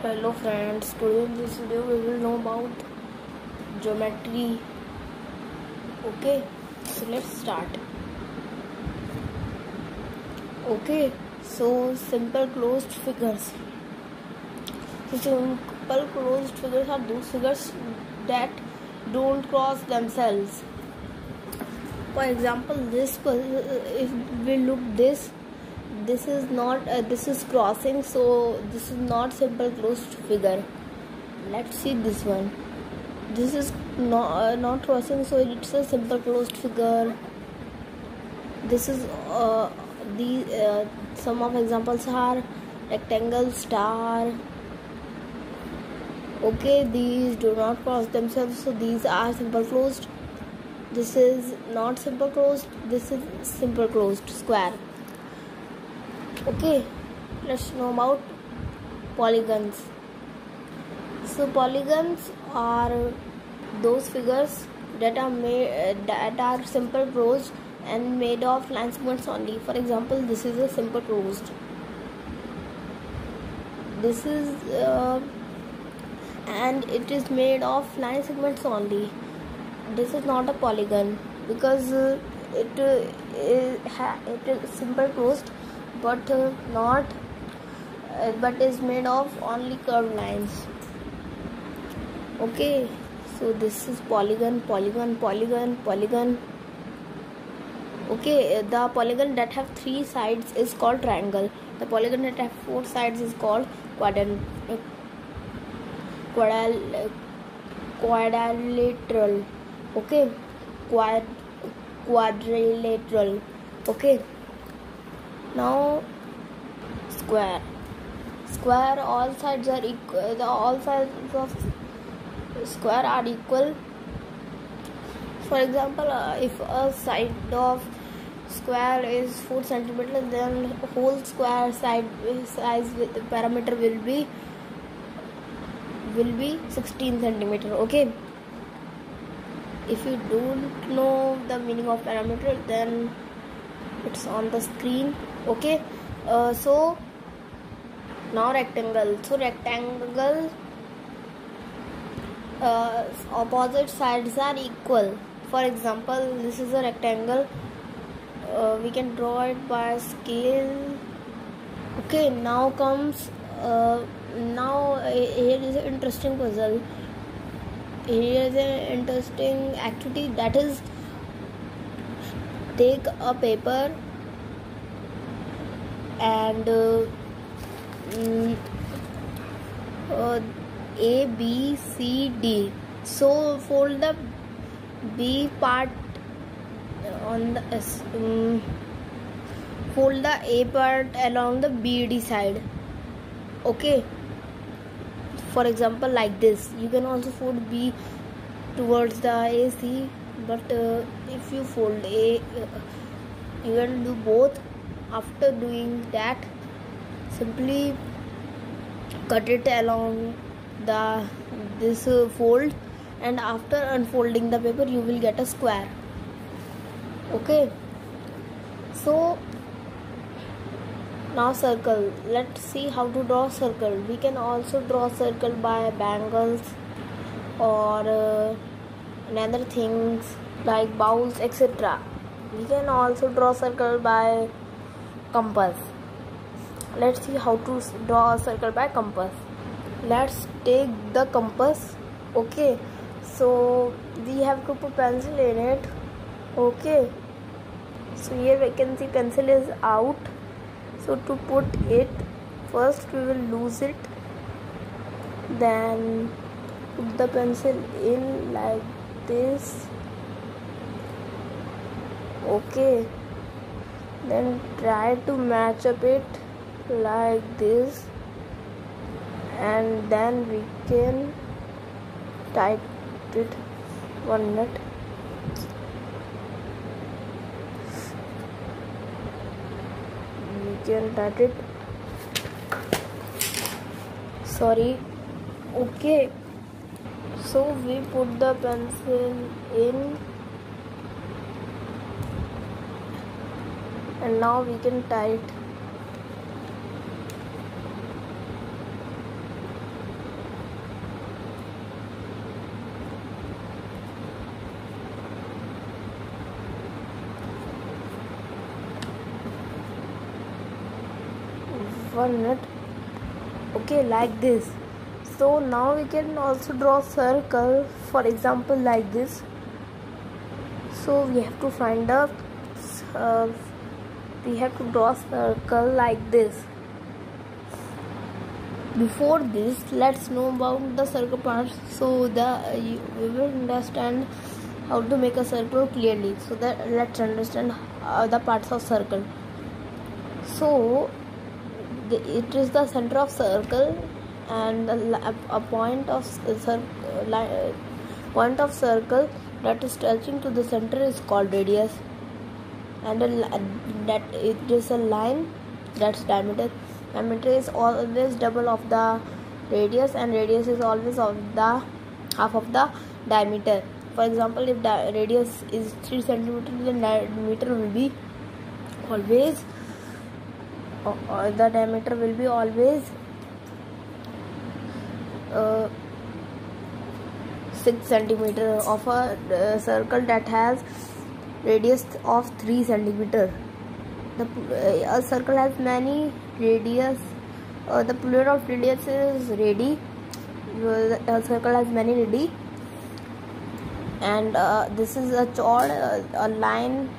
Hello friends, today in this video we will know about geometry. Okay, so let's start. Okay, so simple closed figures. So simple closed figures are those figures that don't cross themselves. For example, if we look this is not this is crossing, so this is not simple closed figure. Let's see this one. This is not crossing, so it's a simple closed figure. This is some of examples are rectangle, star. Okay, these do not cross themselves, so these are simple closed. This is not simple closed, this is simple closed, square. Okay, let's know about polygons. So polygons are those figures that are simple closed and made of line segments only. For example, this is a simple closed. This is and it is made of line segments only. This is not a polygon because it is simple closed, but is made of only curved lines. Okay, so this is polygon. Okay, the polygon that have 3 sides is called triangle. The polygon that have 4 sides is called quadrilateral. Okay, quadrilateral. Okay, now square. All sides are equal. All sides of square are equal. For example, if a side of square is 4 cm, then whole square size with the parameter will be 16 cm. Okay, if you don't know the meaning of parameter, then it's on the screen. Okay, so now rectangle. So rectangle opposite sides are equal. For example, this is a rectangle. We can draw it by scale. Okay, now comes here is an interesting puzzle. Here is an interesting activity, that is, take a paper and A, B, C, D. So fold the B part on the fold the A part along the BD side. Okay, for example, like this. You can also fold B towards the AC, but if you fold A, you can do both. After doing that, simply cut it along this fold, and after unfolding the paper you will get a square. Okay, so now circle. Let's see how to draw circle. We can also draw circle by bangles or another things like bowls, etc. We can also draw circle by compass. Let's see how to draw a circle by compass. Let's take the compass. Okay, so we have to put pencil in it. Okay, so here we can see pencil is out. So to put it, first we will lose it, then put the pencil in like this. Okay, then try to match up it like this, and then we can tight it 1 minute. We can tight it. Sorry. Okay, so we put the pencil in, and now we can tie it. 1 minute. Okay, like this. So now we can also draw circle, for example like this. So we have to find a we have to draw circle like this. Before this, let's know about the circle parts, so we will understand how to make a circle clearly. So that let's understand the parts of circle. So it is the center of circle, and a point of circle that is touching to the center is called radius, and that it is a line that's diameter. Diameter is always double of the radius, and radius is always of the half of the diameter. For example, if the radius is 3 cm, then diameter will be always the diameter will be always 6 cm of a circle that has radius of 3 cm. A circle has many radius. The plural of radius is radii. A circle has many radii, and this is a chord, a line,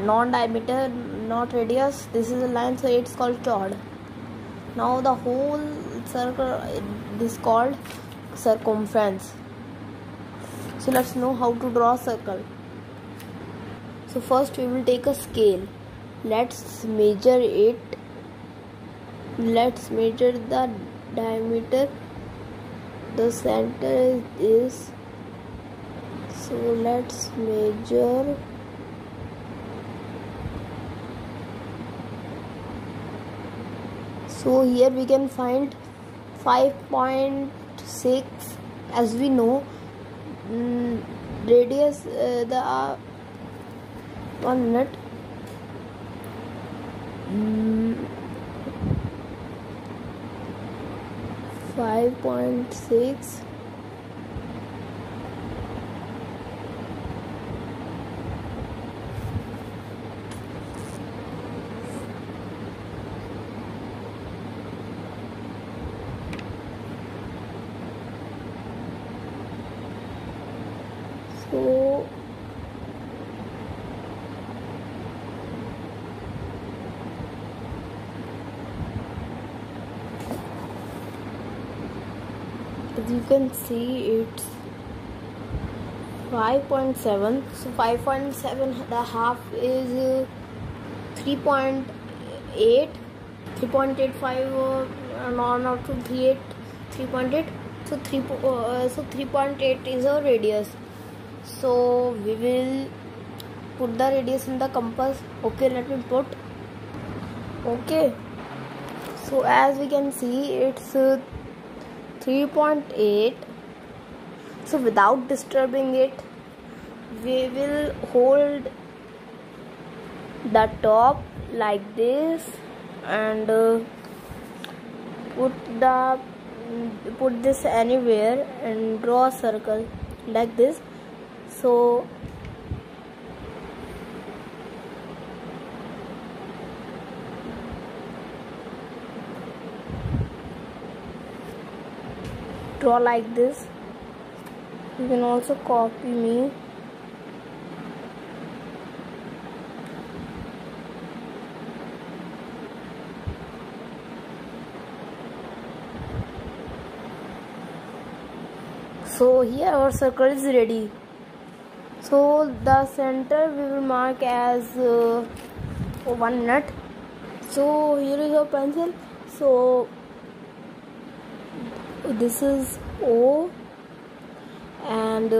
non-diameter, not radius. This is a line, so it's called chord. Now the whole circle is called circumference. So let's know how to draw a circle. So first we will take a scale. Let's measure it. Let's measure the diameter. The center is, so let's measure. So here we can find 5.6. As we know, radius, the 1 minute. 5.6. So as you can see, it's 5.7. So 5.7, the half is 3.8, 3.85, not to 38, 3.8. So 3.8 is a radius. So we will put the radius in the compass. Okay, let me put. Okay, so as we can see, it's 3.8. So without disturbing it, we will hold the top like this and put this anywhere and draw a circle like this. So draw like this. You can also copy me. So here our circle is ready. So the center we will mark as 1 minute. So here is our pencil. So this is O, and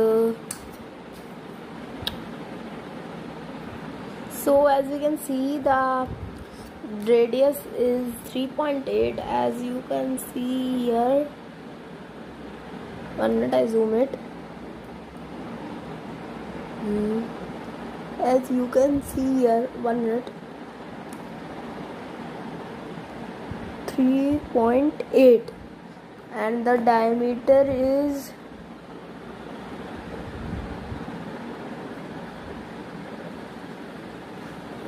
so as we can see, the radius is 3.8, as you can see here. 1 minute, I zoom it. As you can see here, 1 minute, 3.8, and the diameter is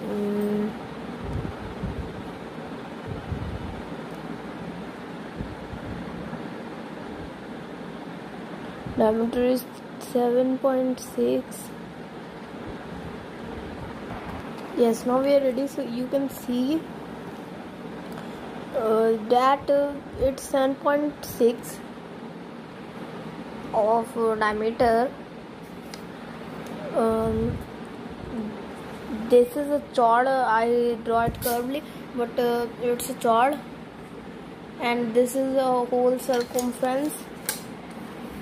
3 Diameter is 7.6. Yes, now we are ready. So you can see that it's 7.6 of diameter. This is a chord. I draw it curvely, but it's a chord, and this is a whole circumference.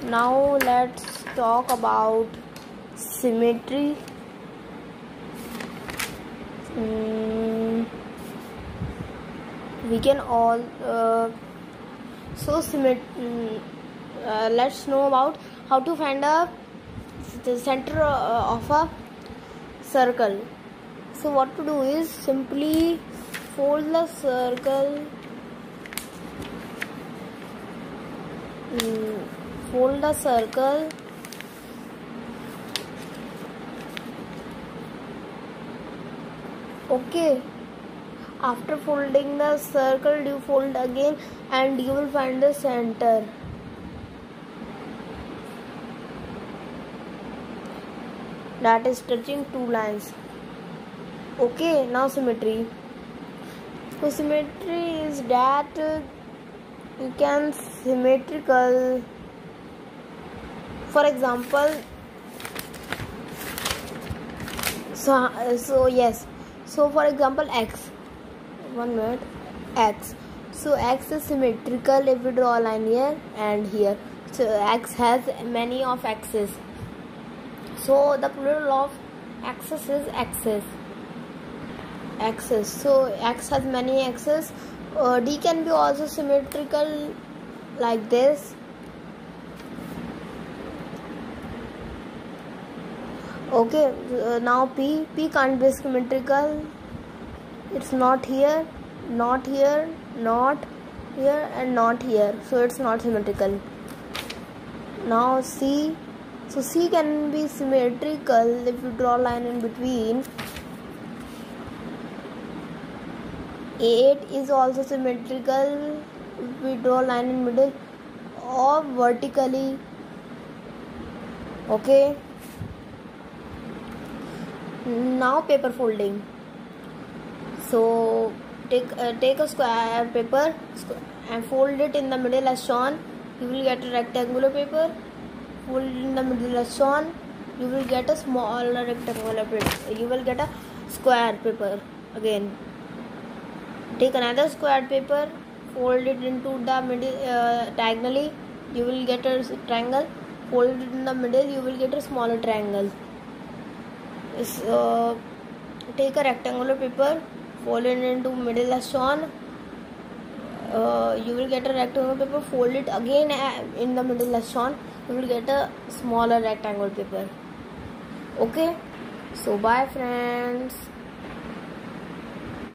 Now let's talk about symmetry. We can all let's know about how to find the center of a circle. So what to do is simply fold the circle, okay. After folding the circle, you fold again and you will find the center. That is touching two lines. Okay, now symmetry. So symmetry is that you can symmetrical. For example, so for example, x. 1 minute. X. So x is symmetrical if we draw a line here and here. So x has many of x's. So the plural of axis is axis. So x has many axes. D can be also symmetrical like this. Okay, now P can't be symmetrical. It's not here, not here, not here, and not here. So it's not symmetrical. Now C. So C can be symmetrical if you draw a line in between. 8 is also symmetrical if we draw a line in middle or vertically. Okay. Now paper folding. So take a square paper and fold it in the middle as shown. You will get a rectangular paper. Fold it in the middle as shown. You will get a smaller rectangular paper. You will get a square paper again. Take another square paper. Fold it into the middle diagonally. You will get a triangle. Fold it in the middle. You will get a smaller triangle. Take a rectangular paper. Fold it into middle as shown. You will get a rectangular paper. Fold it again in the middle as shown. You will get a smaller rectangular paper. Okay. So bye friends.